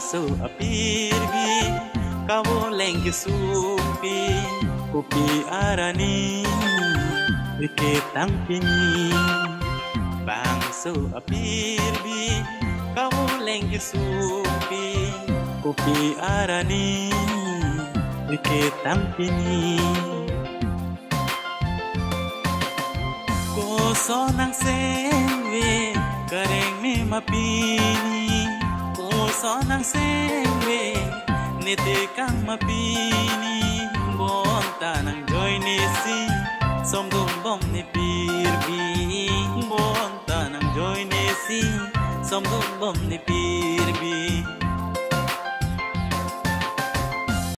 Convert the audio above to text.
bangso apirbi kawo lengki supi kupi arani iketang pini bangso apirbi kawo lengki supi kupi arani iketang pini koso nang sewe kareng me mapini koso nang sewe nete kang mapini bonta nang joy nisi somdum bom ne pirbi bonta nang joy nisi somdum bom ne pirbi